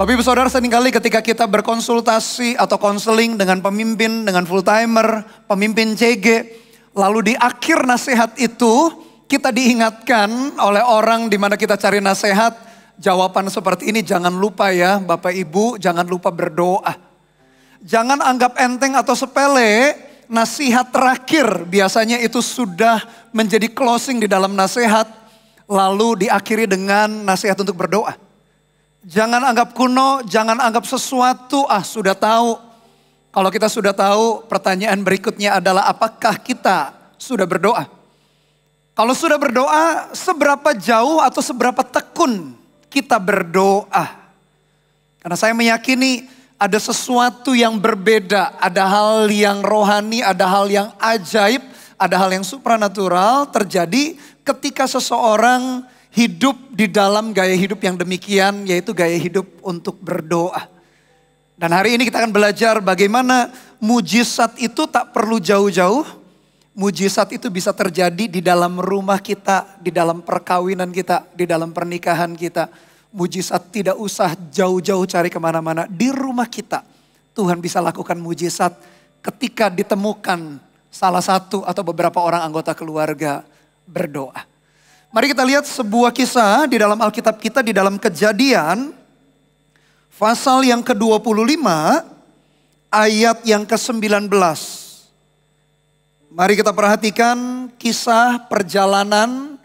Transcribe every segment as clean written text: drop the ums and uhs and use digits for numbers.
Bapak Ibu Saudara, seringkali ketika kita berkonsultasi atau konseling dengan pemimpin, dengan full timer, pemimpin CG, lalu di akhir nasihat itu kita diingatkan oleh orang di mana kita cari nasihat, jawaban seperti ini, jangan lupa ya Bapak Ibu, jangan lupa berdoa. Jangan anggap enteng atau sepele, nasihat terakhir biasanya itu sudah menjadi closing di dalam nasihat, lalu diakhiri dengan nasihat untuk berdoa. Jangan anggap kuno, jangan anggap sesuatu, sudah tahu. Kalau kita sudah tahu, pertanyaan berikutnya adalah apakah kita sudah berdoa? Kalau sudah berdoa, seberapa jauh atau seberapa tekun kita berdoa? Karena saya meyakini ada sesuatu yang berbeda, ada hal yang rohani, ada hal yang ajaib, ada hal yang supranatural terjadi ketika seseorang hidup di dalam gaya hidup yang demikian, yaitu gaya hidup untuk berdoa. Dan hari ini kita akan belajar bagaimana mujizat itu tak perlu jauh-jauh. Mujizat itu bisa terjadi di dalam rumah kita, di dalam perkawinan kita, di dalam pernikahan kita. Mujizat tidak usah jauh-jauh cari kemana-mana. Di rumah kita Tuhan bisa lakukan mujizat ketika ditemukan salah satu atau beberapa orang anggota keluarga berdoa. Mari kita lihat sebuah kisah di dalam Alkitab kita, di dalam Kejadian, pasal yang ke-25, ayat yang ke-19. Mari kita perhatikan kisah perjalanan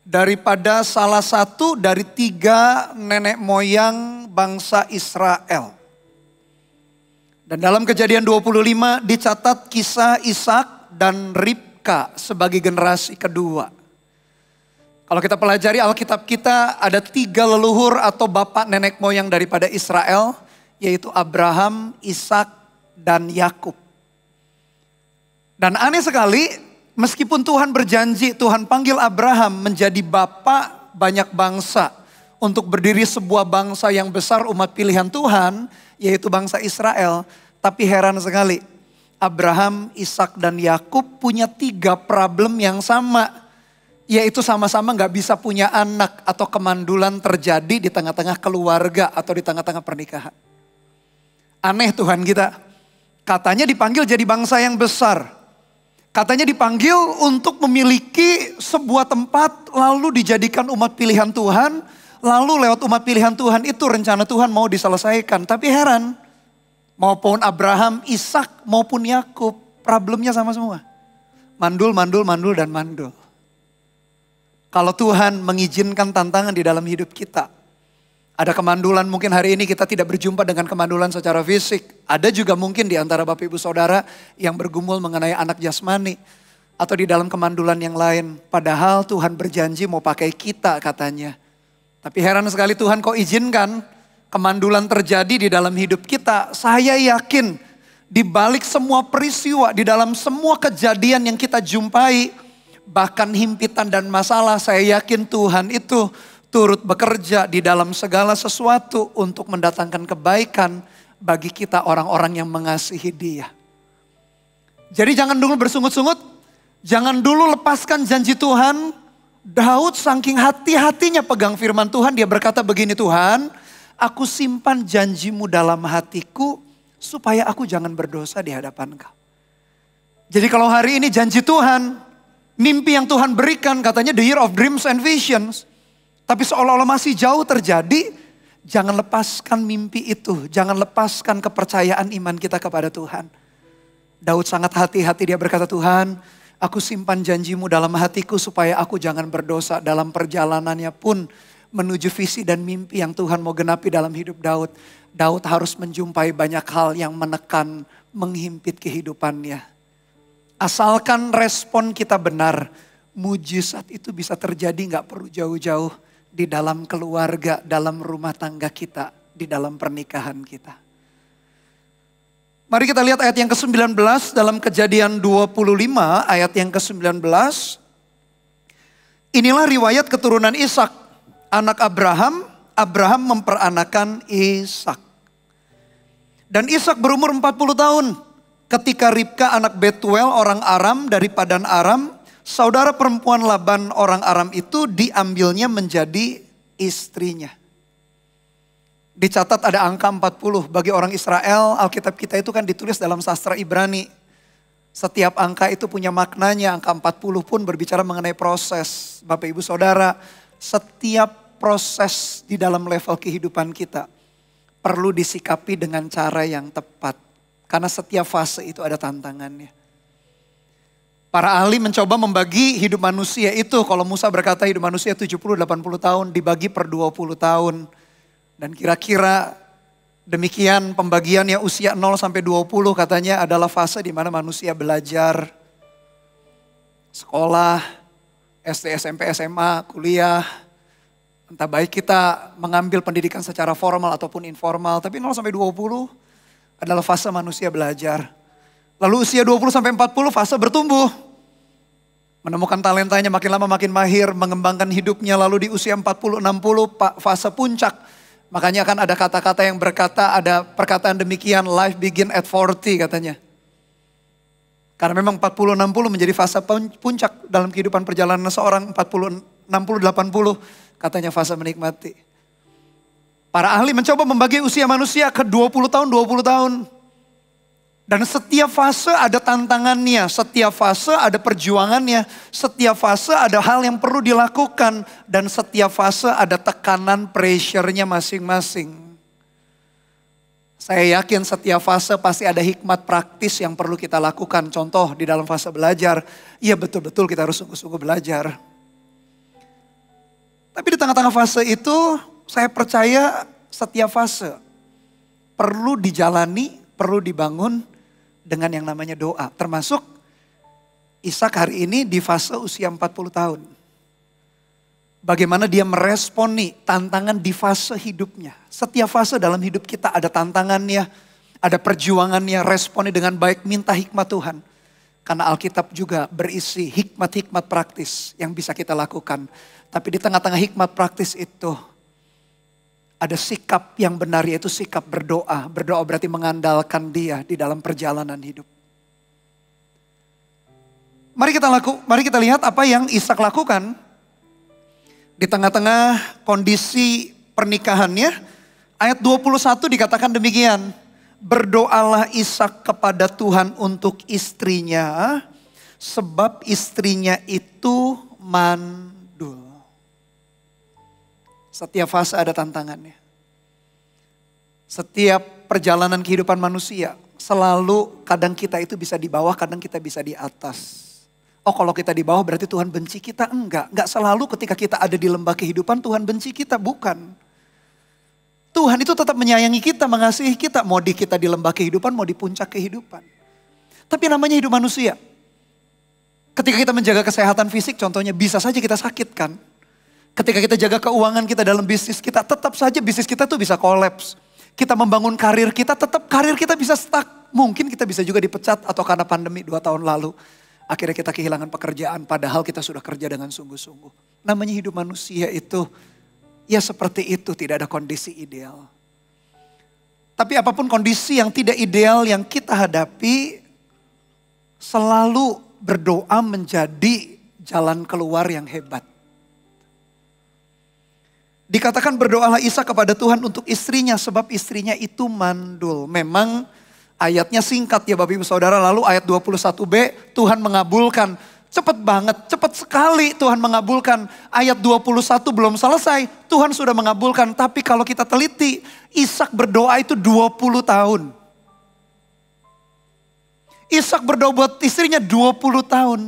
daripada salah satu dari 3 nenek moyang bangsa Israel. Dan dalam Kejadian 25 dicatat kisah Ishak dan Ribka sebagai generasi kedua. Kalau kita pelajari Alkitab kita, ada 3 leluhur atau bapak nenek moyang daripada Israel, yaitu Abraham, Ishak, dan Yakub. Dan aneh sekali, meskipun Tuhan berjanji, Tuhan panggil Abraham menjadi bapak banyak bangsa, untuk berdiri sebuah bangsa yang besar, umat pilihan Tuhan, yaitu bangsa Israel. Tapi heran sekali, Abraham, Ishak, dan Yakub punya 3 problem yang sama. Yaitu sama-sama gak bisa punya anak atau kemandulan terjadi di tengah-tengah keluarga atau di tengah-tengah pernikahan. Aneh Tuhan kita. Katanya dipanggil jadi bangsa yang besar. Katanya dipanggil untuk memiliki sebuah tempat lalu dijadikan umat pilihan Tuhan. Lalu lewat umat pilihan Tuhan itu rencana Tuhan mau diselesaikan. Tapi heran, maupun Abraham, Ishak maupun Yakub, problemnya sama semua. Mandul, mandul, mandul, dan mandul. Kalau Tuhan mengizinkan tantangan di dalam hidup kita. Ada kemandulan, mungkin hari ini kita tidak berjumpa dengan kemandulan secara fisik. Ada juga mungkin di antara Bapak Ibu Saudara yang bergumul mengenai anak jasmani. Atau di dalam kemandulan yang lain. Padahal Tuhan berjanji mau pakai kita katanya. Tapi heran sekali Tuhan kok izinkan kemandulan terjadi di dalam hidup kita. Saya yakin di balik semua peristiwa, di dalam semua kejadian yang kita jumpai, bahkan himpitan dan masalah, saya yakin Tuhan itu turut bekerja di dalam segala sesuatu untuk mendatangkan kebaikan bagi kita orang-orang yang mengasihi Dia. Jadi jangan dulu bersungut-sungut, jangan dulu lepaskan janji Tuhan. Daud saking hati-hatinya pegang firman Tuhan, dia berkata begini, Tuhan, aku simpan janjimu dalam hatiku supaya aku jangan berdosa di hadapan Engkau. Jadi kalau hari ini janji Tuhan, mimpi yang Tuhan berikan katanya the year of dreams and visions. Tapi seolah-olah masih jauh terjadi. Jangan lepaskan mimpi itu. Jangan lepaskan kepercayaan iman kita kepada Tuhan. Daud sangat hati-hati, dia berkata, Tuhan, aku simpan janjimu dalam hatiku supaya aku jangan berdosa. Dalam perjalanannya pun menuju visi dan mimpi yang Tuhan mau genapi dalam hidup Daud. Daud harus menjumpai banyak hal yang menekan, menghimpit kehidupannya. Asalkan respon kita benar, mujizat itu bisa terjadi gak perlu jauh-jauh di dalam keluarga, dalam rumah tangga kita, di dalam pernikahan kita. Mari kita lihat ayat yang ke-19 dalam Kejadian 25 ayat yang ke-19. Inilah riwayat keturunan Ishak, anak Abraham. Abraham memperanakan Ishak. Dan Ishak berumur 40 tahun. Ketika Ribka anak Betuel orang Aram dari Padan Aram, saudara perempuan Laban orang Aram itu diambilnya menjadi istrinya. Dicatat ada angka 40. Bagi orang Israel, Alkitab kita itu kan ditulis dalam sastra Ibrani. Setiap angka itu punya maknanya. Angka 40 pun berbicara mengenai proses. Bapak Ibu Saudara, setiap proses di dalam level kehidupan kita perlu disikapi dengan cara yang tepat. Karena setiap fase itu ada tantangannya. Para ahli mencoba membagi hidup manusia itu. Kalau Musa berkata hidup manusia 70-80 tahun dibagi per 20 tahun. Dan kira-kira demikian pembagiannya usia 0 sampai 20 katanya adalah fase di mana manusia belajar, sekolah, SD, SMP, SMA, kuliah. Entah baik kita mengambil pendidikan secara formal ataupun informal. Tapi 0 sampai 20 adalah fase manusia belajar. Lalu usia 20 sampai 40 fase bertumbuh. Menemukan talentanya makin lama makin mahir, mengembangkan hidupnya. Lalu di usia 40-60 fase puncak. Makanya akan ada kata-kata yang berkata, ada perkataan demikian, life begin at 40 katanya. Karena memang 40-60 menjadi fase puncak dalam kehidupan perjalanan seorang, 40-60-80 katanya fase menikmati. Para ahli mencoba membagi usia manusia ke 20 tahun, 20 tahun. Dan setiap fase ada tantangannya, setiap fase ada perjuangannya, setiap fase ada hal yang perlu dilakukan, dan setiap fase ada tekanan pressure-nya masing-masing. Saya yakin setiap fase pasti ada hikmat praktis yang perlu kita lakukan. Contoh di dalam fase belajar, iya betul-betul kita harus sungguh-sungguh belajar. Tapi di tengah-tengah fase itu saya percaya setiap fase perlu dijalani, perlu dibangun dengan yang namanya doa. Termasuk Ishak hari ini di fase usia 40 tahun. Bagaimana dia meresponi tantangan di fase hidupnya. Setiap fase dalam hidup kita ada tantangannya, ada perjuangannya, responnya dengan baik, minta hikmat Tuhan. Karena Alkitab juga berisi hikmat-hikmat praktis yang bisa kita lakukan. Tapi di tengah-tengah hikmat praktis itu ada sikap yang benar, yaitu sikap berdoa. Berdoa berarti mengandalkan Dia di dalam perjalanan hidup. Mari kita lihat apa yang Ishak lakukan. Di tengah-tengah kondisi pernikahannya, ayat 21 dikatakan demikian. Berdoalah Ishak kepada Tuhan untuk istrinya, sebab istrinya itu mandul. Setiap fase ada tantangannya. Setiap perjalanan kehidupan manusia, selalu kadang kita itu bisa di bawah, kadang kita bisa di atas. Oh kalau kita di bawah berarti Tuhan benci kita? Enggak. Enggak selalu ketika kita ada di lembah kehidupan Tuhan benci kita, bukan. Tuhan itu tetap menyayangi kita, mengasihi kita. Mau kita di lembah kehidupan, mau di puncak kehidupan. Tapi namanya hidup manusia. Ketika kita menjaga kesehatan fisik contohnya, bisa saja kita sakit kan. Ketika kita jaga keuangan kita dalam bisnis kita, tetap saja bisnis kita tuh bisa kolaps. Kita membangun karir kita, tetap karir kita bisa stuck. Mungkin kita bisa juga dipecat atau karena pandemi 2 tahun lalu. Akhirnya kita kehilangan pekerjaan padahal kita sudah kerja dengan sungguh-sungguh. Namanya hidup manusia itu, ya seperti itu, tidak ada kondisi ideal. Tapi apapun kondisi yang tidak ideal yang kita hadapi, selalu berdoa menjadi jalan keluar yang hebat. Dikatakan berdoalah Ishak kepada Tuhan untuk istrinya sebab istrinya itu mandul. Memang ayatnya singkat ya Bapak Ibu Saudara. Lalu ayat 21b Tuhan mengabulkan. Cepat banget, cepat sekali Tuhan mengabulkan. Ayat 21 belum selesai, Tuhan sudah mengabulkan. Tapi kalau kita teliti, Ishak berdoa itu 20 tahun. Ishak berdoa buat istrinya 20 tahun.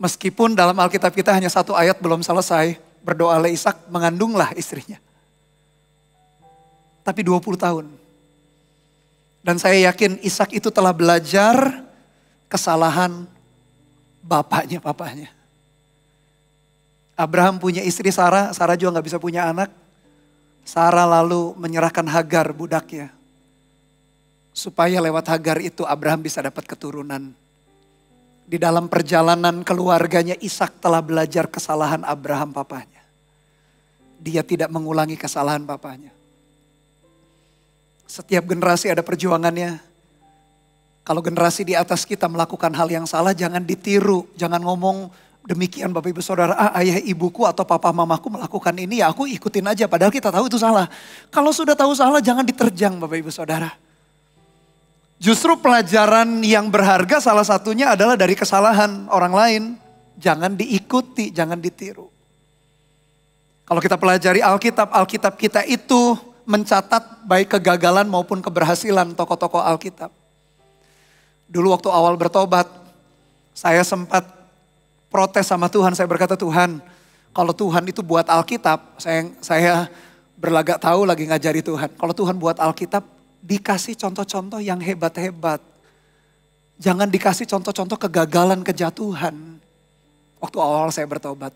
Meskipun dalam Alkitab kita hanya 1 ayat belum selesai. Berdoalah Ishak, mengandunglah istrinya. Tapi 20 tahun. Dan saya yakin Ishak itu telah belajar kesalahan papanya. Abraham punya istri Sarah juga gak bisa punya anak. Sarah lalu menyerahkan Hagar budaknya. Supaya lewat Hagar itu Abraham bisa dapat keturunan. Di dalam perjalanan keluarganya Ishak telah belajar kesalahan Abraham papanya. Dia tidak mengulangi kesalahan papanya. Setiap generasi ada perjuangannya. Kalau generasi di atas kita melakukan hal yang salah jangan ditiru. Jangan ngomong Demikian Bapak Ibu Saudara, ayah ibuku atau papa mamaku melakukan ini ya aku ikutin aja. Padahal kita tahu itu salah. Kalau sudah tahu salah jangan diterjang Bapak Ibu Saudara. Justru pelajaran yang berharga salah satunya adalah dari kesalahan orang lain. Jangan diikuti, jangan ditiru. Kalau kita pelajari Alkitab, Alkitab kita itu mencatat baik kegagalan maupun keberhasilan tokoh-tokoh Alkitab. Dulu waktu awal bertobat, saya sempat protes sama Tuhan, saya berkata Tuhan, kalau Tuhan itu buat Alkitab, saya berlagak tahu lagi ngajari Tuhan. Kalau Tuhan buat Alkitab, dikasih contoh-contoh yang hebat-hebat. Jangan dikasih contoh-contoh kegagalan, kejatuhan. Waktu awal saya bertobat.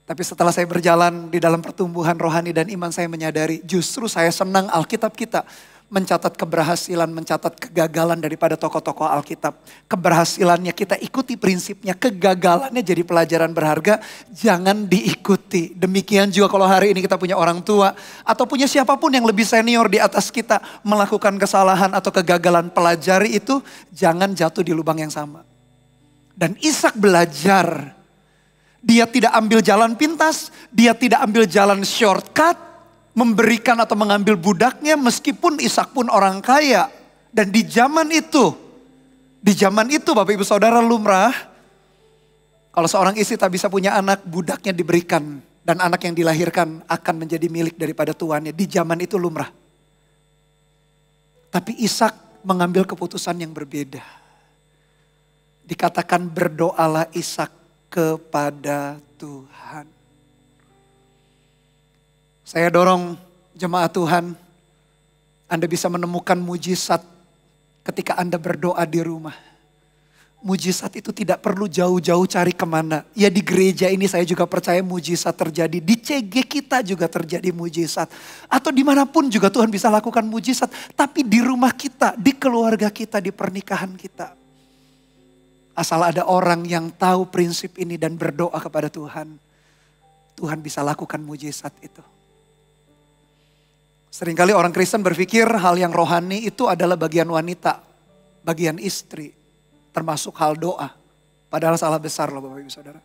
Tapi setelah saya berjalan di dalam pertumbuhan rohani dan iman, saya menyadari justru saya senang Alkitab kita mencatat keberhasilan, mencatat kegagalan daripada tokoh-tokoh Alkitab. Keberhasilannya kita ikuti prinsipnya, kegagalannya jadi pelajaran berharga, jangan diikuti. Demikian juga kalau hari ini kita punya orang tua atau punya siapapun yang lebih senior di atas kita melakukan kesalahan atau kegagalan, pelajari itu, jangan jatuh di lubang yang sama. Dan Ishak belajar, dia tidak ambil jalan pintas, dia tidak ambil jalan shortcut, memberikan atau mengambil budaknya meskipun Ishak pun orang kaya. Dan di zaman itu Bapak Ibu Saudara lumrah, kalau seorang istri tak bisa punya anak, budaknya diberikan. Dan anak yang dilahirkan akan menjadi milik daripada tuannya. Di zaman itu lumrah. Tapi Ishak mengambil keputusan yang berbeda. Dikatakan berdoalah Ishak kepada Tuhan. Saya dorong jemaat Tuhan, Anda bisa menemukan mujizat ketika Anda berdoa di rumah. Mujizat itu tidak perlu jauh-jauh cari kemana. Ya di gereja ini saya juga percaya mujizat terjadi. Di CG kita juga terjadi mujizat. Atau dimanapun juga Tuhan bisa lakukan mujizat. Tapi di rumah kita, di keluarga kita, di pernikahan kita. Asal ada orang yang tahu prinsip ini dan berdoa kepada Tuhan. Tuhan bisa lakukan mujizat itu. Seringkali orang Kristen berpikir hal yang rohani itu adalah bagian wanita, bagian istri, termasuk hal doa. Padahal salah besar loh Bapak Ibu Saudara.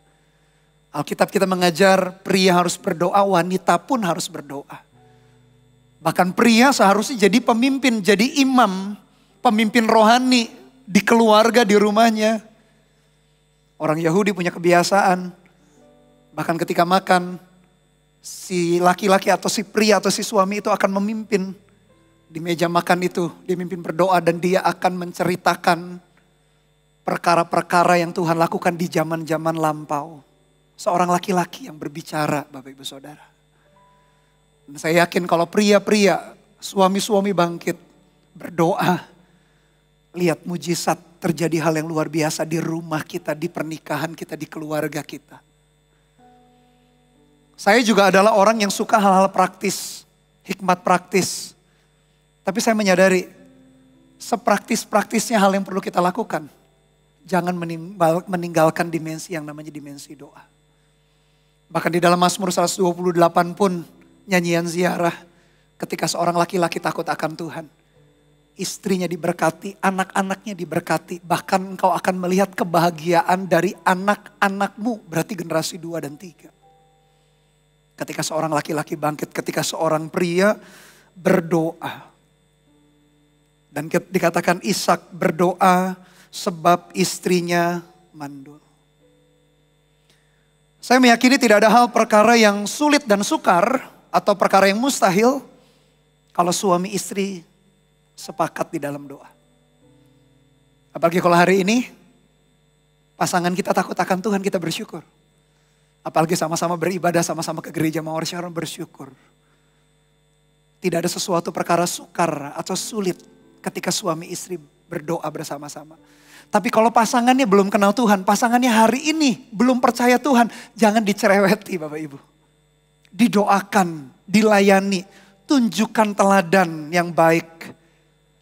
Alkitab kita mengajar pria harus berdoa, wanita pun harus berdoa. Bahkan pria seharusnya jadi pemimpin, jadi imam, pemimpin rohani di keluarga, di rumahnya. Orang Yahudi punya kebiasaan, bahkan ketika makan, si laki-laki atau si pria atau si suami itu akan memimpin di meja makan itu. Dia memimpin berdoa dan dia akan menceritakan perkara-perkara yang Tuhan lakukan di zaman-zaman lampau. Seorang laki-laki yang berbicara Bapak Ibu Saudara. Dan saya yakin kalau pria-pria, suami-suami bangkit berdoa. Lihat mujizat terjadi hal yang luar biasa di rumah kita, di pernikahan kita, di keluarga kita. Saya juga adalah orang yang suka hal-hal praktis, hikmat praktis. Tapi saya menyadari, sepraktis-praktisnya hal yang perlu kita lakukan. Jangan meninggalkan dimensi yang namanya dimensi doa. Bahkan di dalam Mazmur 128 pun nyanyian ziarah. Ketika seorang laki-laki takut akan Tuhan. Istrinya diberkati, anak-anaknya diberkati. Bahkan engkau akan melihat kebahagiaan dari anak-anakmu. Berarti generasi 2 dan 3. Ketika seorang laki-laki bangkit, ketika seorang pria berdoa. Dan dikatakan Ishak berdoa sebab istrinya mandul. Saya meyakini tidak ada hal perkara yang sulit dan sukar atau perkara yang mustahil kalau suami istri sepakat di dalam doa. Apalagi kalau hari ini pasangan kita takut akan Tuhan, kita bersyukur. Apalagi sama-sama beribadah, sama-sama ke gereja Mawar Sharon, bersyukur. Tidak ada sesuatu perkara sukar atau sulit ketika suami istri berdoa bersama-sama. Tapi kalau pasangannya belum kenal Tuhan, pasangannya hari ini belum percaya Tuhan, jangan dicereweti Bapak Ibu. Didoakan, dilayani, tunjukkan teladan yang baik.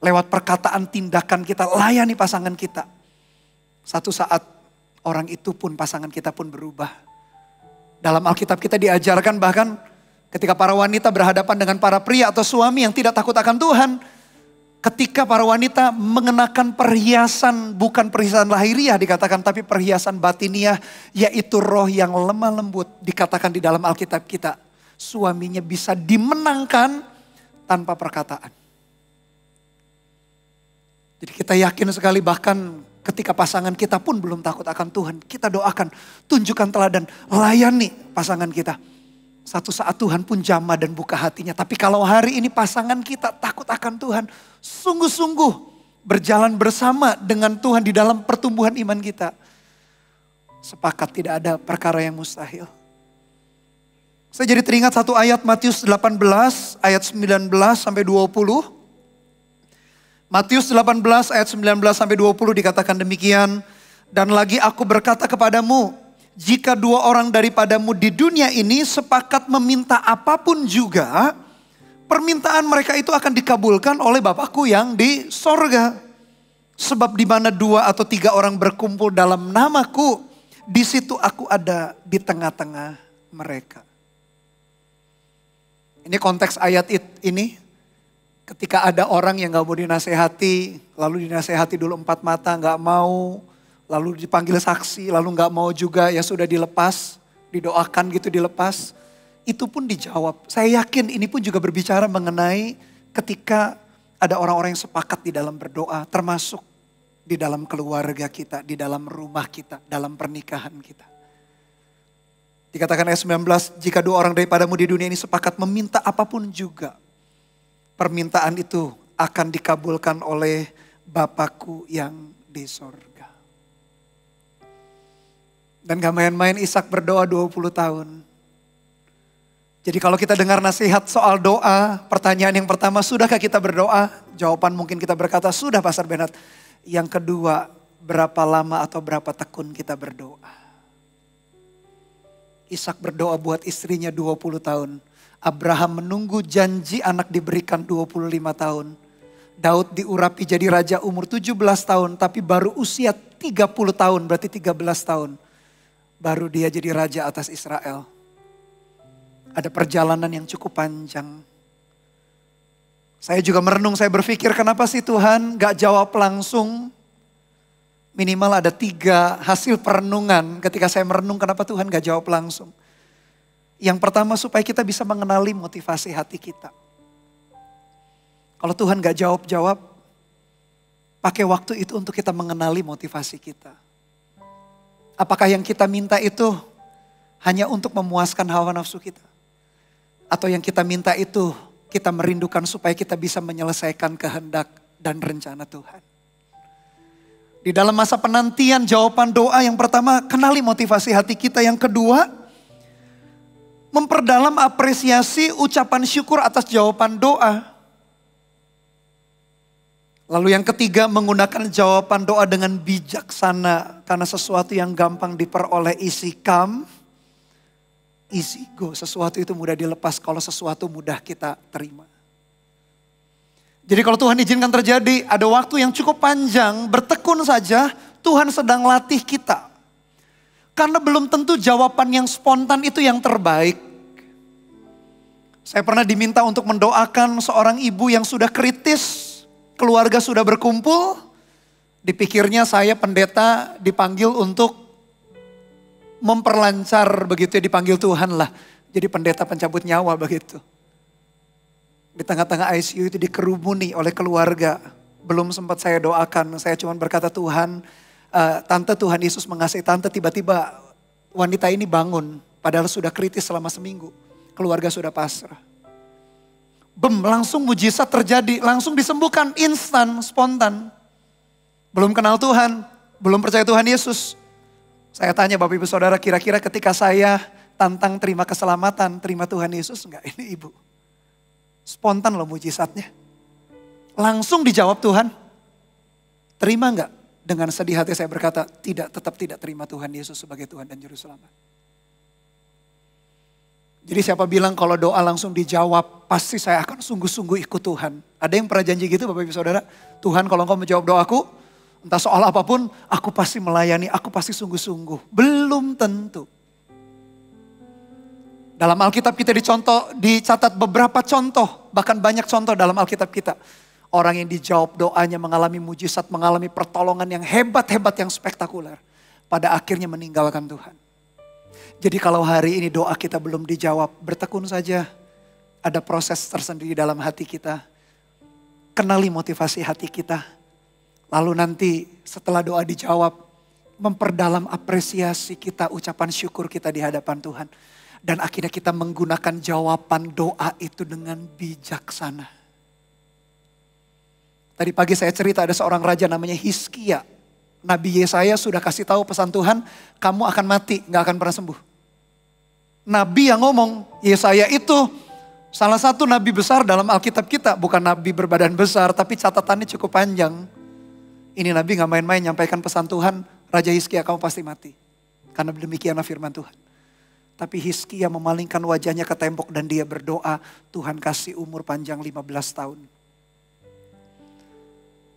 Lewat perkataan, tindakan kita, layani pasangan kita. Satu saat orang itu pun, pasangan kita pun berubah. Dalam Alkitab kita diajarkan bahkan ketika para wanita berhadapan dengan para pria atau suami yang tidak takut akan Tuhan. Ketika para wanita mengenakan perhiasan, bukan perhiasan lahiriah dikatakan, tapi perhiasan batiniah, yaitu roh yang lemah lembut. Dikatakan di dalam Alkitab kita, suaminya bisa dimenangkan tanpa perkataan. Jadi kita yakin sekali, bahkan ketika pasangan kita pun belum takut akan Tuhan, kita doakan, tunjukkan teladan, layani pasangan kita. Satu saat Tuhan pun jamah dan buka hatinya. Tapi kalau hari ini pasangan kita takut akan Tuhan, sungguh-sungguh berjalan bersama dengan Tuhan di dalam pertumbuhan iman kita. Sepakat tidak ada perkara yang mustahil. Saya jadi teringat satu ayat Matius 18 ayat 19 sampai 20. Matius 18 ayat 19 sampai 20 dikatakan demikian. Dan lagi aku berkata kepadamu, jika dua orang daripadamu di dunia ini sepakat meminta apapun juga, permintaan mereka itu akan dikabulkan oleh Bapakku yang di sorga. Sebab di mana dua atau tiga orang berkumpul dalam namaku, di situ aku ada di tengah-tengah mereka. Ini konteks ayat ini. Ketika ada orang yang gak mau dinasehati, lalu dinasehati dulu 4 mata gak mau, lalu dipanggil saksi, lalu gak mau juga, ya sudah dilepas, didoakan gitu dilepas. Itu pun dijawab. Saya yakin ini pun juga berbicara mengenai ketika ada orang-orang yang sepakat di dalam berdoa, termasuk di dalam keluarga kita, di dalam rumah kita, dalam pernikahan kita. Dikatakan ayat 19, jika dua orang daripadamu di dunia ini sepakat meminta apapun juga, permintaan itu akan dikabulkan oleh Bapakku yang di sorga. Dan gak main-main Ishak berdoa 20 tahun. Jadi kalau kita dengar nasihat soal doa, pertanyaan yang pertama, sudahkah kita berdoa? Jawaban mungkin kita berkata, sudah Pastor Bernard. Yang kedua, berapa lama atau berapa tekun kita berdoa? Ishak berdoa buat istrinya 20 tahun. Abraham menunggu janji anak diberikan 25 tahun. Daud diurapi jadi raja umur 17 tahun. Tapi baru usia 30 tahun, berarti 13 tahun. Baru dia jadi raja atas Israel. Ada perjalanan yang cukup panjang. Saya juga merenung, saya berpikir kenapa sih Tuhan gak jawab langsung. Minimal ada 3 hasil perenungan ketika saya merenung kenapa Tuhan gak jawab langsung. Yang pertama supaya kita bisa mengenali motivasi hati kita. Kalau Tuhan gak jawab-jawab, pakai waktu itu untuk kita mengenali motivasi kita. Apakah yang kita minta itu hanya untuk memuaskan hawa nafsu kita? Atau yang kita minta itu kita merindukan supaya kita bisa menyelesaikan kehendak dan rencana Tuhan. Di dalam masa penantian jawaban doa yang pertama, kenali motivasi hati kita. Yang kedua, memperdalam apresiasi ucapan syukur atas jawaban doa. Lalu yang ketiga, menggunakan jawaban doa dengan bijaksana. Karena sesuatu yang gampang diperoleh easy come, easy go. Sesuatu itu mudah dilepas kalau sesuatu mudah kita terima. Jadi kalau Tuhan izinkan terjadi, ada waktu yang cukup panjang, bertekun saja, Tuhan sedang latih kita. Karena belum tentu jawaban yang spontan itu yang terbaik. Saya pernah diminta untuk mendoakan seorang ibu yang sudah kritis. Keluarga sudah berkumpul. Dipikirnya saya pendeta dipanggil untuk memperlancar begitu ya, dipanggil Tuhan lah. Jadi pendeta pencabut nyawa begitu. Di tengah-tengah ICU itu dikerumuni oleh keluarga. Belum sempat saya doakan, saya cuma berkata Tuhan, tante Tuhan Yesus mengasihi tante, tiba-tiba wanita ini bangun. Padahal sudah kritis selama seminggu. Keluarga sudah pasrah. Langsung mujizat terjadi, langsung disembuhkan, instan, spontan. Belum kenal Tuhan, belum percaya Tuhan Yesus. Saya tanya Bapak Ibu Saudara, kira-kira ketika saya tantang terima keselamatan, terima Tuhan Yesus enggak? Ini ibu. Spontan loh mujizatnya. Langsung dijawab Tuhan. Terima enggak? Dengan sedih hati saya berkata, tetap tidak terima Tuhan Yesus sebagai Tuhan dan Juru Selamat. Jadi siapa bilang kalau doa langsung dijawab, pasti saya akan sungguh-sungguh ikut Tuhan. Ada yang pernah janji gitu Bapak Ibu Saudara? Tuhan kalau engkau menjawab doaku, entah soal apapun, aku pasti melayani, aku pasti sungguh-sungguh. Belum tentu. Dalam Alkitab kita dicatat beberapa contoh, bahkan banyak contoh dalam Alkitab kita. Orang yang dijawab doanya mengalami mujizat, mengalami pertolongan yang hebat-hebat, yang spektakuler. Pada akhirnya meninggalkan Tuhan. Jadi kalau hari ini doa kita belum dijawab, bertekun saja. Ada proses tersendiri dalam hati kita. Kenali motivasi hati kita. Lalu nanti setelah doa dijawab, memperdalam apresiasi kita, ucapan syukur kita di hadapan Tuhan. Dan akhirnya kita menggunakan jawaban doa itu dengan bijaksana. Tadi pagi saya cerita ada seorang raja namanya Hizkia. Nabi Yesaya sudah kasih tahu pesan Tuhan, kamu akan mati, gak akan pernah sembuh. Nabi yang ngomong, Yesaya itu salah satu nabi besar dalam Alkitab kita. Bukan nabi berbadan besar, tapi catatannya cukup panjang. Ini nabi gak main-main nyampaikan pesan Tuhan, Raja Hizkia kamu pasti mati. Karena demikianlah firman Tuhan. Tapi Hizkia memalingkan wajahnya ke tembok dan dia berdoa, Tuhan kasih umur panjang 15 tahun.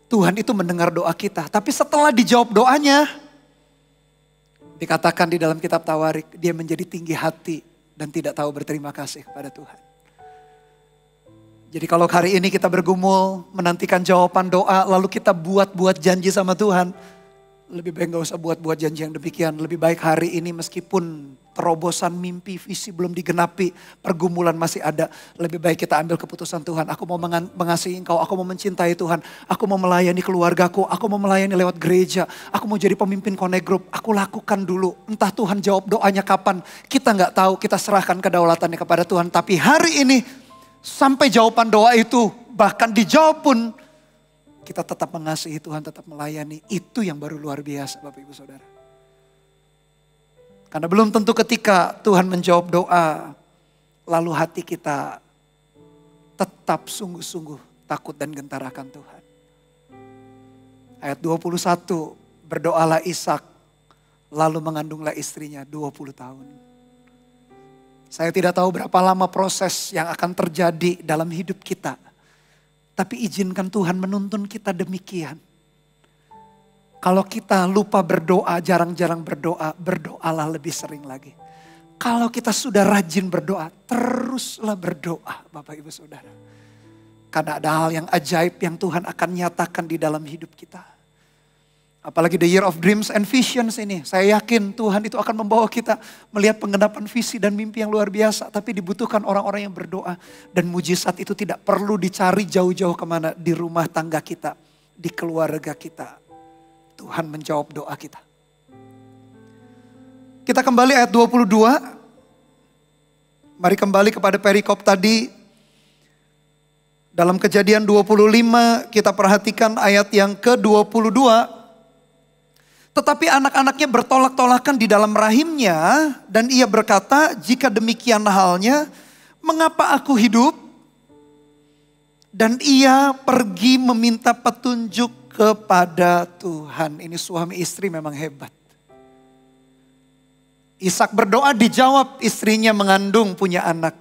Tuhan itu mendengar doa kita. Tapi setelah dijawab doanya, dikatakan di dalam kitab Tawarik, dia menjadi tinggi hati dan tidak tahu berterima kasih kepada Tuhan. Jadi kalau hari ini kita bergumul, menantikan jawaban doa, lalu kita buat-buat janji sama Tuhan. Lebih baik gak usah buat-buat janji yang demikian. Lebih baik hari ini meskipun terobosan mimpi, visi belum digenapi, pergumulan masih ada. Lebih baik kita ambil keputusan Tuhan. Aku mau mengasihi Engkau, aku mau mencintai Tuhan. Aku mau melayani keluargaku, aku mau melayani lewat gereja. Aku mau jadi pemimpin connect group. Aku lakukan dulu. Entah Tuhan jawab doanya kapan. Kita gak tahu, kita serahkan kedaulatannya kepada Tuhan. Tapi hari ini sampai jawaban doa itu bahkan dijawab pun, kita tetap mengasihi Tuhan, tetap melayani. Itu yang baru luar biasa Bapak Ibu Saudara. Karena belum tentu ketika Tuhan menjawab doa, lalu hati kita tetap sungguh-sungguh takut dan gentar akan Tuhan. Ayat 21, berdoalah Ishak, lalu mengandunglah istrinya 20 tahun. Saya tidak tahu berapa lama proses yang akan terjadi dalam hidup kita. Tapi izinkan Tuhan menuntun kita demikian. Kalau kita lupa berdoa, jarang-jarang berdoa, berdoalah lebih sering lagi. Kalau kita sudah rajin berdoa, teruslah berdoa Bapak Ibu Saudara. Karena ada hal yang ajaib yang Tuhan akan nyatakan di dalam hidup kita. Apalagi the year of dreams and visions ini. Saya yakin Tuhan itu akan membawa kita melihat penggenapan visi dan mimpi yang luar biasa. Tapi dibutuhkan orang-orang yang berdoa. Dan mujizat itu tidak perlu dicari jauh-jauh kemana. Di rumah tangga kita, di keluarga kita. Tuhan menjawab doa kita. Kita kembali ayat 22. Mari kembali kepada perikop tadi. Dalam Kejadian 25 kita perhatikan ayat yang ke-22. Tetapi anak-anaknya bertolak-tolakan di dalam rahimnya. Dan ia berkata, jika demikian halnya, mengapa aku hidup? Dan ia pergi meminta petunjuk kepada Tuhan. Ini suami istri memang hebat. Ishak berdoa dijawab, istrinya mengandung punya anak.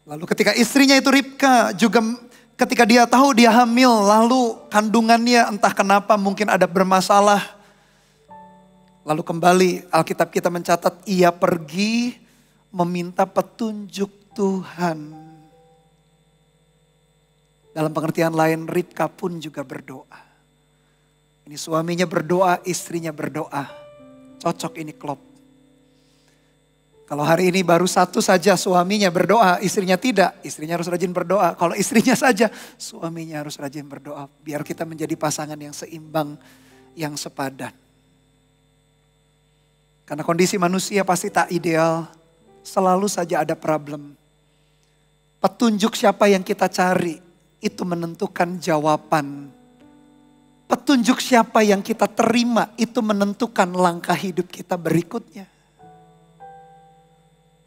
Lalu ketika istrinya itu Ribka juga ketika dia tahu dia hamil, lalu kandungannya entah kenapa mungkin ada bermasalah. Lalu kembali Alkitab kita mencatat ia pergi meminta petunjuk Tuhan. Dalam pengertian lain Ribka pun juga berdoa. Ini suaminya berdoa, istrinya berdoa. Cocok ini klop. Kalau hari ini baru satu saja suaminya berdoa, istrinya tidak. Istrinya harus rajin berdoa. Kalau istrinya saja, suaminya harus rajin berdoa. Biar kita menjadi pasangan yang seimbang, yang sepadan. Karena kondisi manusia pasti tak ideal. Selalu saja ada problem. Petunjuk siapa yang kita cari, itu menentukan jawaban. Petunjuk siapa yang kita terima, itu menentukan langkah hidup kita berikutnya.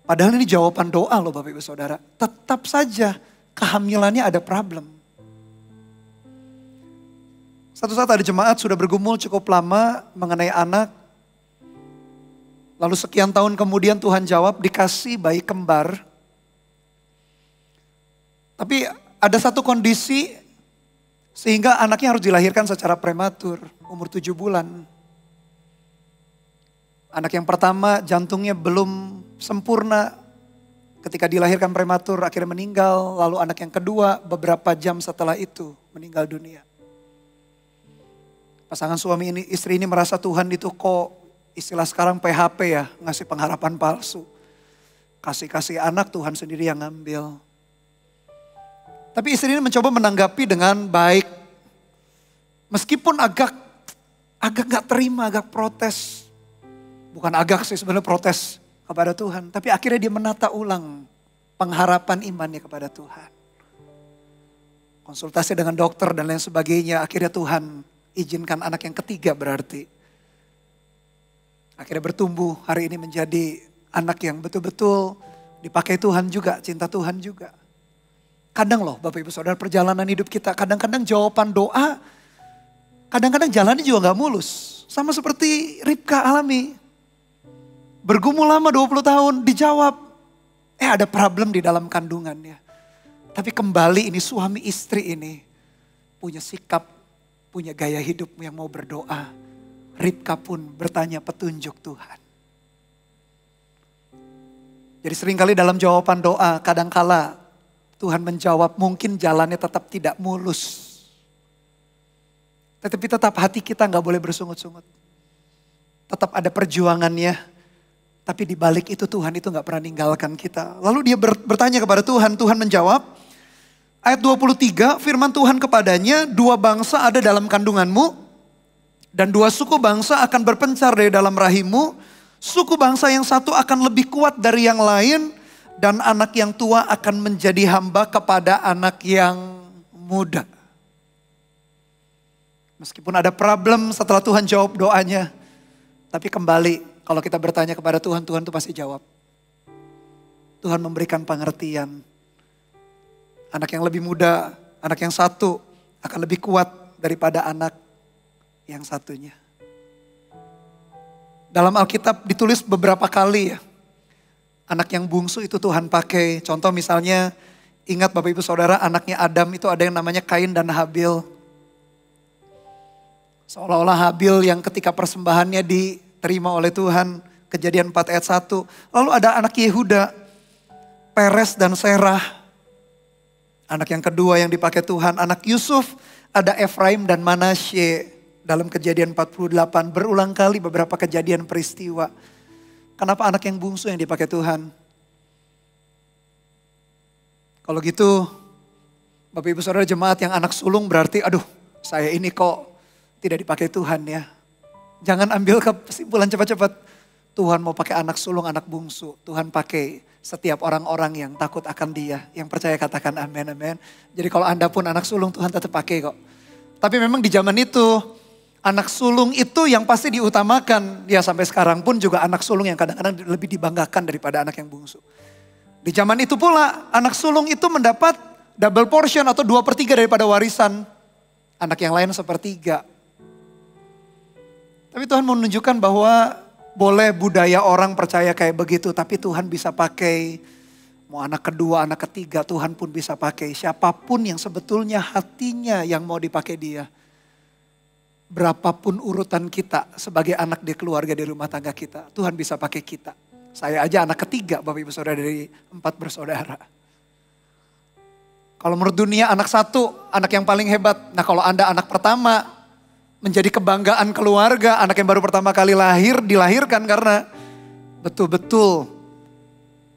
Padahal ini jawaban doa loh Bapak Ibu Saudara. Tetap saja kehamilannya ada problem. Satu saat ada jemaat sudah bergumul cukup lama mengenai anak. Lalu sekian tahun kemudian Tuhan jawab dikasih bayi kembar. Tapi ada satu kondisi sehingga anaknya harus dilahirkan secara prematur, umur 7 bulan. Anak yang pertama jantungnya belum sempurna, Ketika dilahirkan prematur akhirnya meninggal. Lalu anak yang kedua beberapa jam setelah itu meninggal dunia. Pasangan suami ini, istri ini merasa Tuhan itu kok istilah sekarang PHP ya. Ngasih pengharapan palsu. Kasih anak Tuhan sendiri yang ngambil. Tapi istri ini mencoba menanggapi dengan baik. Meskipun agak gak terima, agak protes. Bukan agak sih sebenarnya protes kepada Tuhan. Tapi akhirnya dia menata ulang pengharapan imannya kepada Tuhan. Konsultasi dengan dokter dan lain sebagainya. Akhirnya Tuhan izinkan anak yang ketiga berarti. Akhirnya bertumbuh hari ini menjadi anak yang betul-betul dipakai Tuhan juga, cinta Tuhan juga. Kadang loh Bapak Ibu Saudara perjalanan hidup kita, kadang-kadang jawaban doa, kadang-kadang jalannya juga gak mulus. Sama seperti Ribka alami. Bergumul lama 20 tahun, dijawab. Ada problem di dalam kandungannya. Tapi kembali ini suami istri ini punya sikap, punya gaya hidup yang mau berdoa. Ribka pun bertanya petunjuk Tuhan. Jadi seringkali dalam jawaban doa, kadangkala Tuhan menjawab mungkin jalannya tetap tidak mulus. Tetapi tetap hati kita gak boleh bersungut-sungut. Tetap ada perjuangannya. Tapi di balik itu Tuhan itu gak pernah ninggalkan kita. Lalu dia bertanya kepada Tuhan, Tuhan menjawab. Ayat 23, firman Tuhan kepadanya, 2 bangsa ada dalam kandunganmu. Dan 2 suku bangsa akan berpencar dari dalam rahimmu. Suku bangsa yang satu akan lebih kuat dari yang lain. Dan anak yang tua akan menjadi hamba kepada anak yang muda. Meskipun ada problem setelah Tuhan jawab doanya. Tapi kembali kalau kita bertanya kepada Tuhan, Tuhan itu pasti jawab. Tuhan memberikan pengertian. Anak yang lebih muda, anak yang satu akan lebih kuat daripada anak yang satunya. Dalam Alkitab ditulis beberapa kali ya. Anak yang bungsu itu Tuhan pakai. Contoh misalnya, ingat Bapak Ibu Saudara, anaknya Adam itu ada yang namanya Kain dan Habil. Seolah-olah Habil yang ketika persembahannya diterima oleh Tuhan. Kejadian 4 ayat 1. Lalu ada anak Yehuda, Peres dan Serah. Anak yang kedua yang dipakai Tuhan. Anak Yusuf, ada Efraim dan Manasye. Dalam Kejadian 48 berulang kali beberapa kejadian peristiwa. Kenapa anak yang bungsu yang dipakai Tuhan? Kalau gitu, Bapak Ibu Saudara jemaat yang anak sulung berarti, aduh saya ini kok tidak dipakai Tuhan ya. Jangan ambil kesimpulan cepat-cepat. Tuhan mau pakai anak sulung, anak bungsu. Tuhan pakai setiap orang-orang yang takut akan Dia. Yang percaya katakan amin, amin. Jadi kalau Anda pun anak sulung, Tuhan tetap pakai kok. Tapi memang di zaman itu, anak sulung itu yang pasti diutamakan. Ya sampai sekarang pun juga anak sulung yang kadang-kadang lebih dibanggakan daripada anak yang bungsu. Di zaman itu pula anak sulung itu mendapat double portion atau 2/3 daripada warisan. Anak yang lain 1/3. Tapi Tuhan menunjukkan bahwa boleh budaya orang percaya kayak begitu. Tapi Tuhan bisa pakai mau anak kedua, anak ketiga Tuhan pun bisa pakai. Siapapun yang sebetulnya hatinya yang mau dipakai Dia. Berapapun urutan kita sebagai anak di keluarga, di rumah tangga kita. Tuhan bisa pakai kita. Saya aja anak ketiga Bapak Ibu Saudara dari 4 bersaudara. Kalau menurut dunia anak satu, anak yang paling hebat. Nah kalau Anda anak pertama, menjadi kebanggaan keluarga. Anak yang baru pertama kali dilahirkan karena betul-betul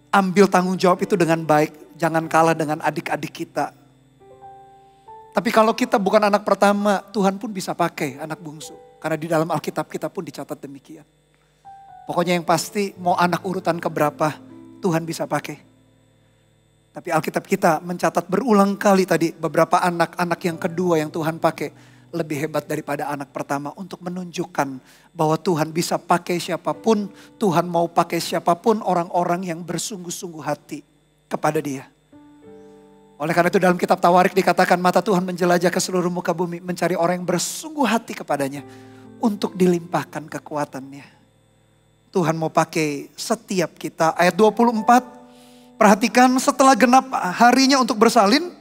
ambil tanggung jawab itu dengan baik. Jangan kalah dengan adik-adik kita. Tapi kalau kita bukan anak pertama, Tuhan pun bisa pakai anak bungsu. Karena di dalam Alkitab kita pun dicatat demikian. Pokoknya yang pasti mau anak urutan keberapa, Tuhan bisa pakai. Tapi Alkitab kita mencatat berulang kali tadi beberapa anak-anak yang kedua yang Tuhan pakai. Lebih hebat daripada anak pertama untuk menunjukkan bahwa Tuhan bisa pakai siapapun. Tuhan mau pakai siapapun orang-orang yang bersungguh-sungguh hati kepada Dia. Oleh karena itu dalam kitab Tawarik dikatakan mata Tuhan menjelajah ke seluruh muka bumi. Mencari orang yang bersungguh hati kepadanya. Untuk dilimpahkan kekuatannya. Tuhan mau pakai setiap kita. Ayat 24. Perhatikan setelah genap harinya untuk bersalin.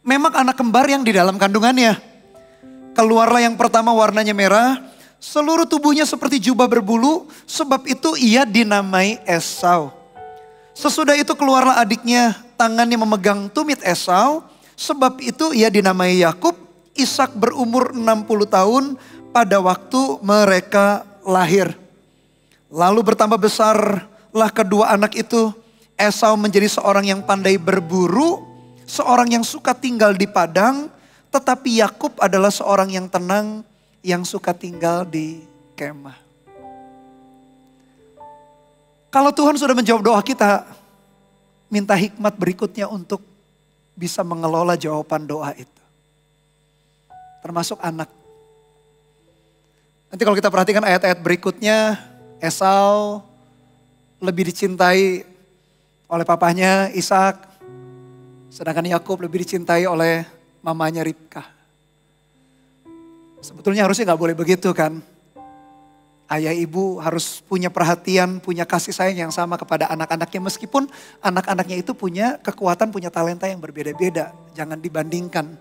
Memang anak kembar yang di dalam kandungannya. Keluarlah yang pertama warnanya merah. Seluruh tubuhnya seperti jubah berbulu. Sebab itu ia dinamai Esau. Sesudah itu keluarlah adiknya, tangannya memegang tumit Esau. Sebab itu ia dinamai Yakub. Ishak berumur 60 tahun pada waktu mereka lahir. Lalu bertambah besarlah kedua anak itu. Esau menjadi seorang yang pandai berburu, seorang yang suka tinggal di padang. Tetapi Yakub adalah seorang yang tenang, yang suka tinggal di kemah. Kalau Tuhan sudah menjawab doa kita, minta hikmat berikutnya untuk bisa mengelola jawaban doa itu. Termasuk anak. Nanti kalau kita perhatikan ayat-ayat berikutnya, Esau lebih dicintai oleh papahnya Ishak, sedangkan Yakub lebih dicintai oleh mamanya Ribka. Sebetulnya harusnya gak boleh begitu kan. Ayah ibu harus punya perhatian, punya kasih sayang yang sama kepada anak-anaknya. Meskipun anak-anaknya itu punya kekuatan, punya talenta yang berbeda-beda. Jangan dibandingkan.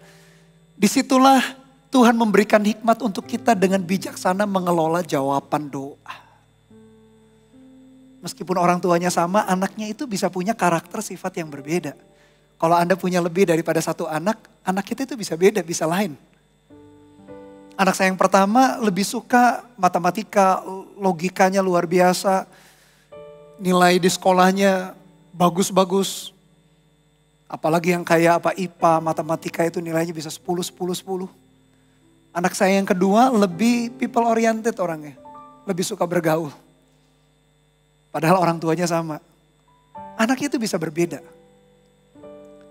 Disitulah Tuhan memberikan hikmat untuk kita dengan bijaksana mengelola jawaban doa. Meskipun orang tuanya sama, anaknya itu bisa punya karakter sifat yang berbeda. Kalau Anda punya lebih daripada satu anak kita itu bisa beda, bisa lain. Anak saya yang pertama lebih suka matematika, logikanya luar biasa. Nilai di sekolahnya bagus-bagus. Apalagi yang kayak IPA, matematika itu nilainya bisa 10, 10, 10. Anak saya yang kedua lebih people oriented orangnya. Lebih suka bergaul. Padahal orang tuanya sama. Anaknya itu bisa berbeda.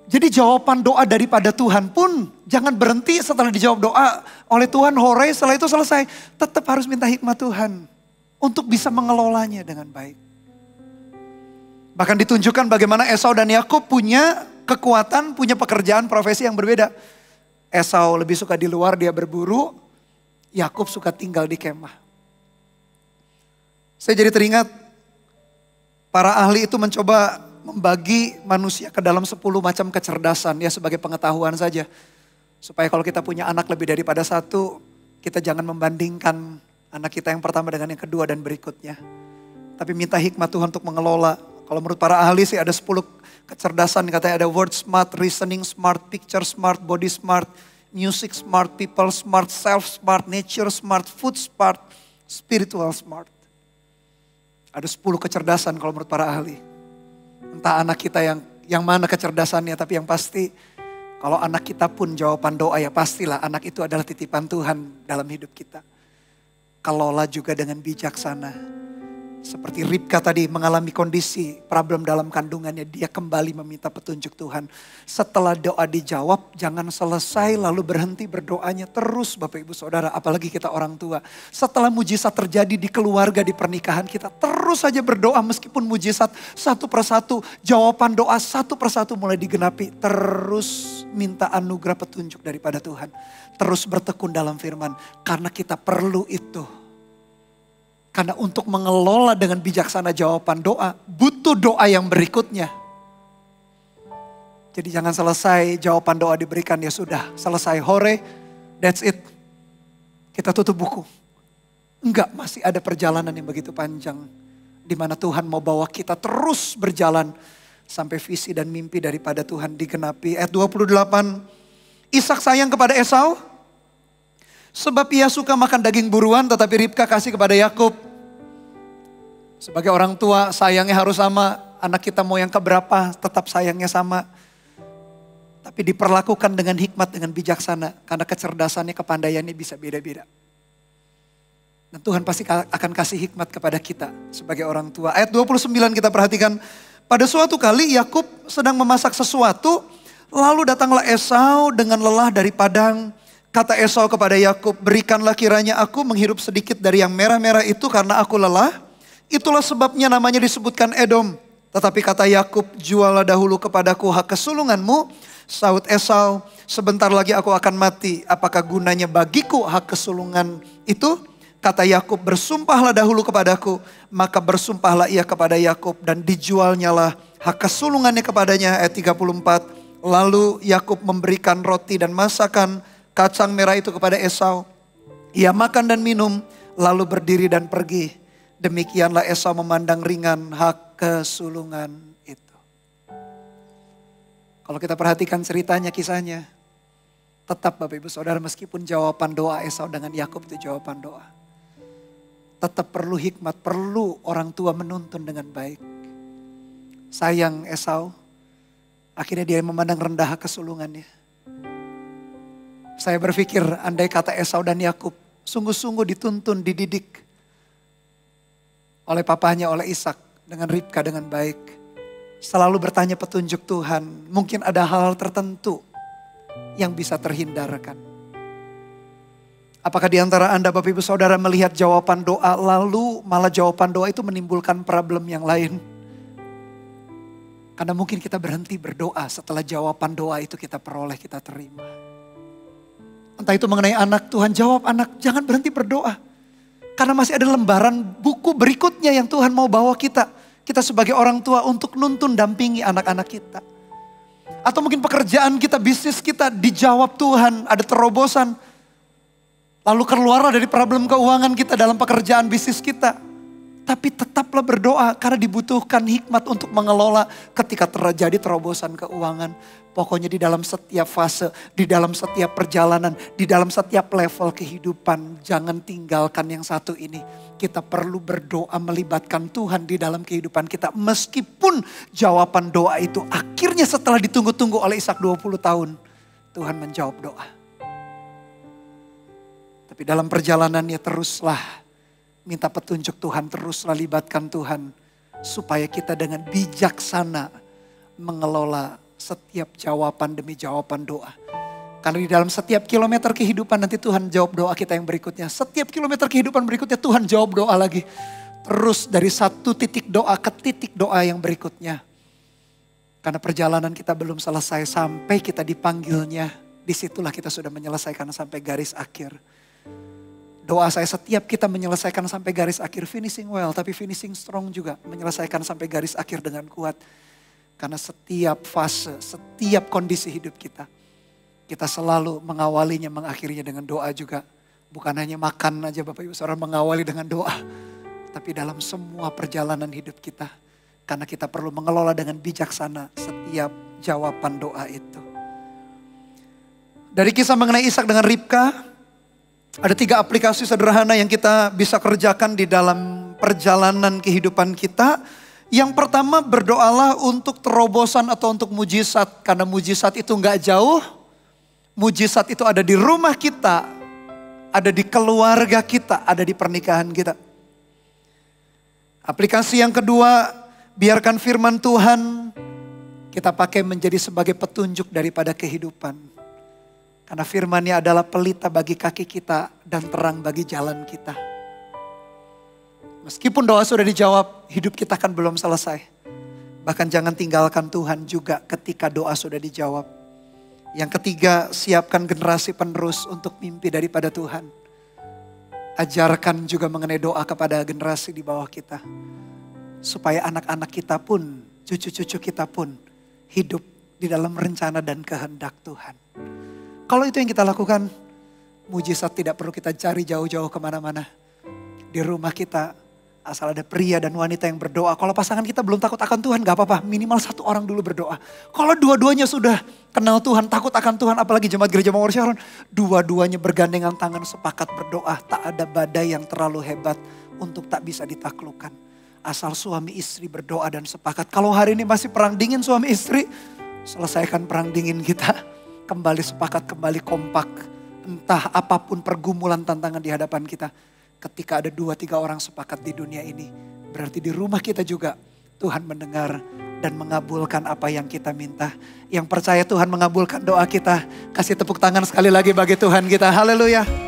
Jadi jawaban doa daripada Tuhan pun jangan berhenti setelah dijawab doa oleh Tuhan, hore setelah itu selesai. Tetap harus minta hikmat Tuhan untuk bisa mengelolanya dengan baik. Bahkan ditunjukkan bagaimana Esau dan Yakub punya kekuatan, punya pekerjaan, profesi yang berbeda. Esau lebih suka di luar, dia berburu. Yakub suka tinggal di kemah. Saya jadi teringat para ahli itu mencoba membagi manusia ke dalam 10 macam kecerdasan, ya sebagai pengetahuan saja. Supaya kalau kita punya anak lebih daripada satu, kita jangan membandingkan anak kita yang pertama dengan yang kedua dan berikutnya. Tapi minta hikmat Tuhan untuk mengelola. Kalau menurut para ahli sih ada 10 kecerdasan, katanya ada word smart, reasoning smart, picture smart, body smart, music smart, people smart, self smart, nature smart, food smart, spiritual smart. Ada 10 kecerdasan kalau menurut para ahli. Entah anak kita yang mana kecerdasannya, tapi yang pasti kalau anak kita pun jawaban doa ya pastilah anak itu adalah titipan Tuhan dalam hidup kita. Kelola juga dengan bijaksana. Seperti Ribka tadi mengalami kondisi problem dalam kandungannya, dia kembali meminta petunjuk Tuhan. Setelah doa dijawab, jangan selesai lalu berhenti berdoanya terus Bapak Ibu Saudara, apalagi kita orang tua. Setelah mujizat terjadi di keluarga, di pernikahan kita, terus saja berdoa meskipun mujizat satu persatu, jawaban doa satu persatu mulai digenapi. Terus minta anugerah petunjuk daripada Tuhan. Terus bertekun dalam firman, karena kita perlu itu. Karena untuk mengelola dengan bijaksana jawaban doa, butuh doa yang berikutnya. Jadi jangan selesai jawaban doa diberikan, ya sudah selesai hore, that's it. Kita tutup buku. Enggak, masih ada perjalanan yang begitu panjang. Di mana Tuhan mau bawa kita terus berjalan sampai visi dan mimpi daripada Tuhan digenapi. Ayat 28, Ishak sayang kepada Esau, sebab ia suka makan daging buruan, tetapi Ribka kasih kepada Yakub. Sebagai orang tua sayangnya harus sama, anak kita mau yang keberapa tetap sayangnya sama. Tapi diperlakukan dengan hikmat, dengan bijaksana, karena kecerdasannya, kepandaiannya bisa beda-beda. Dan Tuhan pasti akan kasih hikmat kepada kita sebagai orang tua. Ayat 29 kita perhatikan, pada suatu kali Yakub sedang memasak sesuatu, lalu datanglah Esau dengan lelah dari padang. Kata Esau kepada Yakub, berikanlah kiranya aku menghirup sedikit dari yang merah-merah itu karena aku lelah. Itulah sebabnya namanya disebutkan Edom. Tetapi kata Yakub, jualah dahulu kepadaku hak kesulunganmu. Sahut Esau, sebentar lagi aku akan mati. Apakah gunanya bagiku hak kesulungan itu? Kata Yakub, bersumpahlah dahulu kepadaku. Maka bersumpahlah ia kepada Yakub dan dijualnyalah hak kesulungannya kepadanya. Ayat 34. Lalu Yakub memberikan roti dan masakan kacang merah itu kepada Esau. Ia makan dan minum, lalu berdiri dan pergi. Demikianlah Esau memandang ringan hak kesulungan itu. Kalau kita perhatikan ceritanya, kisahnya, tetap Bapak Ibu Saudara, meskipun jawaban doa Esau dengan Yakub itu jawaban doa, tetap perlu hikmat, perlu orang tua menuntun dengan baik. Sayang Esau, akhirnya dia memandang rendah hak kesulungannya. Saya berpikir andai kata Esau dan Yakub sungguh-sungguh dituntun, dididik oleh papahnya, oleh Ishak dengan Ribka dengan baik. Selalu bertanya petunjuk Tuhan. Mungkin ada hal tertentu yang bisa terhindarkan. Apakah di antara Anda Bapak Ibu Saudara melihat jawaban doa lalu malah jawaban doa itu menimbulkan problem yang lain? Karena mungkin kita berhenti berdoa setelah jawaban doa itu kita peroleh, kita terima. Entah itu mengenai anak, Tuhan jawab anak, jangan berhenti berdoa. Karena masih ada lembaran buku berikutnya yang Tuhan mau bawa kita. Kita sebagai orang tua untuk nuntun, dampingi anak-anak kita. Atau mungkin pekerjaan kita, bisnis kita dijawab Tuhan, ada terobosan. Lalu keluarlah dari problem keuangan kita dalam pekerjaan bisnis kita. Tapi tetaplah berdoa karena dibutuhkan hikmat untuk mengelola ketika terjadi terobosan keuangan. Pokoknya di dalam setiap fase, di dalam setiap perjalanan, di dalam setiap level kehidupan. Jangan tinggalkan yang satu ini. Kita perlu berdoa melibatkan Tuhan di dalam kehidupan kita. Meskipun jawaban doa itu akhirnya setelah ditunggu-tunggu oleh Ishak 20 tahun. Tuhan menjawab doa. Tapi dalam perjalanannya teruslah minta petunjuk Tuhan, teruslah libatkan Tuhan. Supaya kita dengan bijaksana mengelola setiap jawaban demi jawaban doa. Karena di dalam setiap kilometer kehidupan nanti Tuhan jawab doa kita yang berikutnya. Setiap kilometer kehidupan berikutnya Tuhan jawab doa lagi. Terus dari satu titik doa ke titik doa yang berikutnya. Karena perjalanan kita belum selesai sampai kita dipanggilnya. Disitulah kita sudah menyelesaikan sampai garis akhir. Doa saya setiap kita menyelesaikan sampai garis akhir, finishing well, tapi finishing strong juga. Menyelesaikan sampai garis akhir dengan kuat. Karena setiap fase, setiap kondisi hidup kita, kita selalu mengawalinya, mengakhirinya dengan doa juga. Bukan hanya makan aja Bapak Ibu Saudara, mengawali dengan doa. Tapi dalam semua perjalanan hidup kita. Karena kita perlu mengelola dengan bijaksana setiap jawaban doa itu. Dari kisah mengenai Ishak dengan Ribka, ada 3 aplikasi sederhana yang kita bisa kerjakan di dalam perjalanan kehidupan kita. Yang pertama, berdoalah untuk terobosan atau untuk mujizat. Karena mujizat itu nggak jauh. Mujizat itu ada di rumah kita. Ada di keluarga kita. Ada di pernikahan kita. Aplikasi yang kedua, biarkan firman Tuhan kita pakai menjadi sebagai petunjuk daripada kehidupan. Karena firman-Nya adalah pelita bagi kaki kita dan terang bagi jalan kita. Meskipun doa sudah dijawab, hidup kita kan belum selesai. Bahkan jangan tinggalkan Tuhan juga ketika doa sudah dijawab. Yang ketiga, siapkan generasi penerus untuk mimpi daripada Tuhan. Ajarkan juga mengenai doa kepada generasi di bawah kita. Supaya anak-anak kita pun, cucu-cucu kita pun hidup di dalam rencana dan kehendak Tuhan. Kalau itu yang kita lakukan, mujizat tidak perlu kita cari jauh-jauh kemana-mana. Di rumah kita, asal ada pria dan wanita yang berdoa. Kalau pasangan kita belum takut akan Tuhan, gak apa-apa. Minimal 1 orang dulu berdoa. Kalau dua-duanya sudah kenal Tuhan, takut akan Tuhan, apalagi jemaat gereja Mawar Sharon, dua-duanya bergandengan tangan sepakat berdoa. Tak ada badai yang terlalu hebat untuk tak bisa ditaklukkan. Asal suami istri berdoa dan sepakat. Kalau hari ini masih perang dingin suami istri, selesaikan perang dingin kita. Kembali sepakat, kembali kompak. Entah apapun pergumulan tantangan di hadapan kita. Ketika ada 2-3 orang sepakat di dunia ini. Berarti di rumah kita juga Tuhan mendengar dan mengabulkan apa yang kita minta. Yang percaya Tuhan mengabulkan doa kita. Kasih tepuk tangan sekali lagi bagi Tuhan kita. Haleluya.